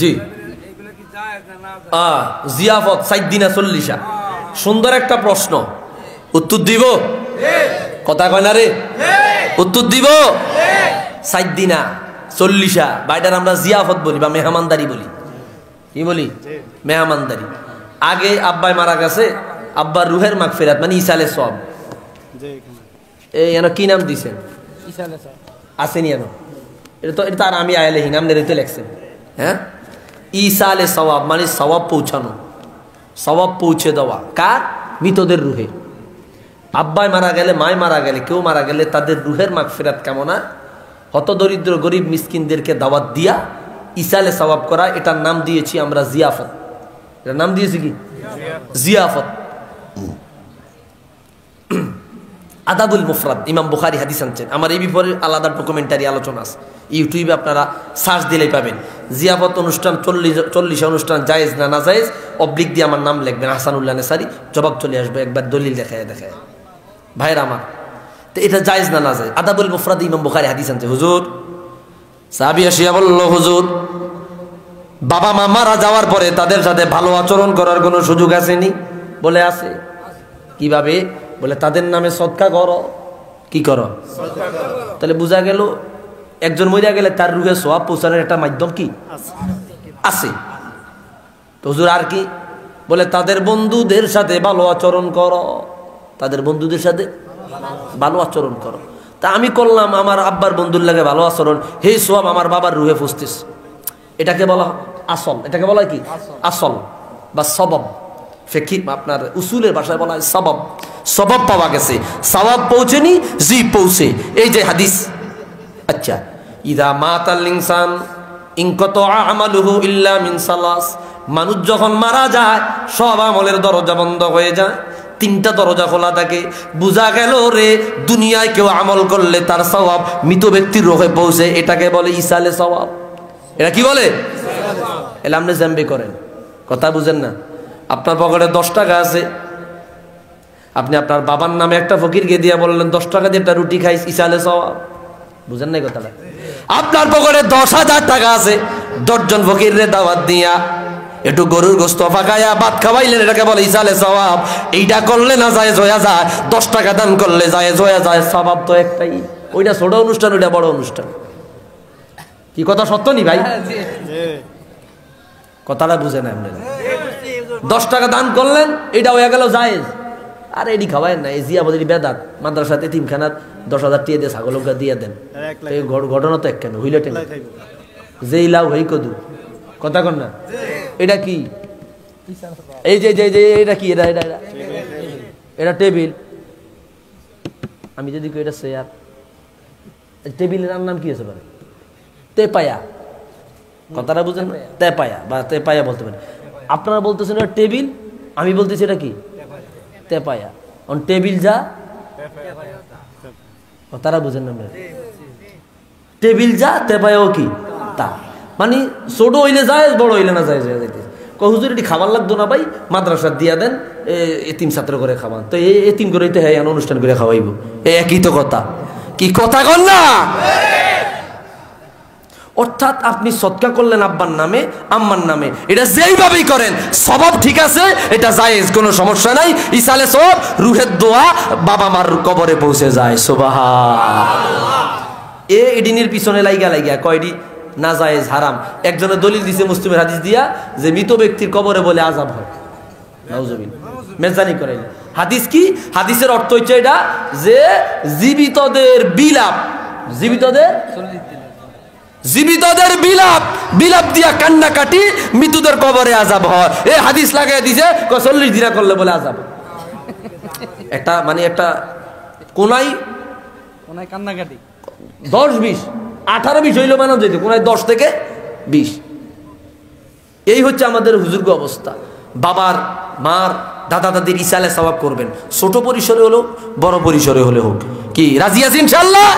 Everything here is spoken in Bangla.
জি জিয়াফত 4 দিনা 40 সুন্দর একটা প্রশ্ন, উত্তর দিব? কথা কয় না রে, উত্তর দিব? 4 দিনা 40 বাইটার আমরা জিয়াফত বলি বা মেহমানদারি বলি। কি বলি? মেহমানদারি। আগে আব্বাই মারা গেছে, আব্বার রুহের মাগফিরাত মানে ইসালে সওয়াব। এই এনো কি নাম দিছেন? ইসালে সওয়াব আসেনি এনো? এটা আর আমি আয়ালে নাম নিতে লেখছেন। হ্যাঁ, ইসালে সওয়াব মানে সওয়াব পৌঁছানো, সওয়াব পৌঁছে দেওয়া। কার? মৃতদের রুহে। আব্বাই মারা গেলে, মায় মারা গেলে, কেউ মারা গেলে তাদের রুহের মাগফিরাত কামনা, হত দরিদ্র গরিব মিসকিনদেরকে দাওয়াত দিয়া ইসালে সওয়াব করা। এটার নাম দিয়েছি আমরা জিয়াফত। এটার নাম দিয়েছি কি? জিয়াফত। আদাবুল মুফরাদ, ইমাম বুখারী হাদিস আনছেন। আমার এই ব্যাপারে আলাদা ডকুমেন্টারি আলোচনা আছে, ইউটিউবে আপনারা সার্চ দিলেই পাবেন। জিয়াফত অনুষ্ঠান 40 অনুষ্ঠান জায়েজ না না জায়েজ অবলিক দিয়ে আমার নাম লিখবেন, হাসানুল্লাহ নেসারি, জবাব চলে আসবে একবার দলিল দেখায় দেখায়। ভাইরা আমার, তো এটা জায়েজ না না জায়েজ? আদাবুল মুফরাদ ইমাম বুখারী হাদিস আনছে। হুজুর সাহাবী আসিয়া বলল, হুজুর বাবা মা মারা যাওয়ার পরে তাদের সাথে ভালো আচরণ করার কোনো সুযোগ আসেনি? বলে আছে। কিভাবে? বলে তাদের নামে সদকা করো। কি করো? তাহলে বোঝা গেল একজন মরিয়া গেলে তার রুহে সওয়াব পৌঁছানোর একটা মাধ্যম কি আছে? তো হুজুর আর কি? বলে তাদের বন্ধুদের সাথে ভালো আচরণ করো, তাদের বন্ধুদের সাথে ভালো আচরণ করো। তা আমি করলাম, আমার আব্বার বন্ধুর লাগে ভালো আচরণ, হে সওয়াব আমার বাবার রুহে পৌঁছতেছে। এটাকে বলা আসল। এটাকে বলা কি? আসল বা সবব। ফিকহি আপনার উসুলের ভাষায় বলা হয় সবব। সবব পাওয়া গেছে, সওয়াব পৌঁছেনি, জি পৌঁছে। এই যে হাদিস। আচ্ছা, ইদা মাতাল ইনসান ইনকাতা আমালুহু ইল্লা মিন সালাস, মানুষ যখন মারা যায় সব আমলের দরজা বন্ধ হয়ে যায়, 3টা দরজা খোলা থাকে। বুঝা গেল রে দুনিয়ায় কেউ আমল করলে তার সওয়াব মৃত ব্যক্তির রুহে পৌঁছে। এটাকে বলে ইসালে সওয়াব। এটা কি বলে? এলা আপনি জাম্বি করেন, কথা বুঝেন না। আপনার পকেটে 10 টাকা আছে, আপনি আপনার বাবার নামে একটা ফকিরকে দিয়ে বললেন 10 টাকা দিয়ে একটা রুটি খাইস, ইসালে সওয়াব। বুঝেন নাই কথাটা? আপনার পকেটে 10,000 টাকা আছে, 10 জন ফকিরের দাওয়াত দিয়া একটু গরুর গোশত পাকায়া ভাত খাওয়াইলেন, এটাকে বলে ইসালে সওয়াব। এইটা করলে না জায়েজ হয়ে যায়, 10 টাকা দান করলে জায়েজ হয়ে যায়। সওয়াব তো একটাই, ওইটা ছোট অনুষ্ঠান, ওইটা বড় অনুষ্ঠান। কি কথা সত্য নি ভাই? কথাটা বুঝে না আপনারা? 10 টাকা দান করলেন, এটা হয়ে গেল জায়েজ। আর এডি খাওয়ায় না, এই জিয়াবদির বেদাত। মাদ্রাসাতে তিনখানাত 10,000 টাকা দিয়ে ছাগলকে দিয়ে দেন, এই ঘটনা তো এক কেন হইলে টেন যেই লাভ হই কদু। কথা কন না? এটা কি? এই যে যে এটা কি? এটা এটা এটা টেবিল। আমি যদি কই এটা চেয়ার, টেবিলের নাম কি আছে? তেপায়া। কথাটা বুঝেন? তেপায়া বা তেপায়া বলতে পারেন। আপনারা বলতেছেন এটা টেবিল, আমি বলতেছি এটা কি? তেপায়া। টেবিল যা, কথাটা বুঝেন না? টেবিল যা, তেপায়াও কি তা। মানে ছোট হইলে যায়, বড় হইলে না যায়। হুজুর এটি খাবার লাগতো না ভাই, মাদ্রাসা দিয়া দেন, এতিম ছাত্র করে খাওয়ান। তো এই এতিম করে তো হ্যাঁ অনুষ্ঠান করে খাওয়াইব, একই তো কথা। কি কথা কন না? অর্থাৎ আপনি সদকা করলেন আব্বার নামে, আম্মার নামে, এটা যেইভাবেই করেন সওয়াব ঠিক আছে, এটা জায়েজ, কোনো সমস্যা নাই। ইসালে সওয়াব, রুহের দোয়া বাবা মার কবরে পৌঁছে যায়। সুবহানাল্লাহ। এডিনের পিছনে লাইগা কয়ডি না জায়েজ, হারাম। একজনের দলিল দিছে মুসলিমের হাদিস দিয়া যে মৃত ব্যক্তির কবরে বলে আযাব হয়। নাউজুবিল্লাহ, মেজানি করেন। হাদিস কি? হাদিসের অর্থ হচ্ছে এটা যে জীবিতদের বিলাপ, জীবিতদের বিলাপ দিয়া কান্নাকাটি মৃতদের কবরে আযাব হয়। এই হাদিস লাগাই দিছে 40 দিনা করলে বলে আযাব। একটা মানে একটা কোনাই কান্নাকাটি 10-20 18-20 হইল মানব যেত, কোনায় 10 থেকে 20। এই হচ্ছে আমাদের হুজুর্গ অবস্থা। বাবার মার দাদা দাদির ইসালে সওয়াব করবেন, ছোট পরিসরে হলো বড় পরিসরে হলে হোক। কি রাজি আছেন ইনশাআল্লাহ?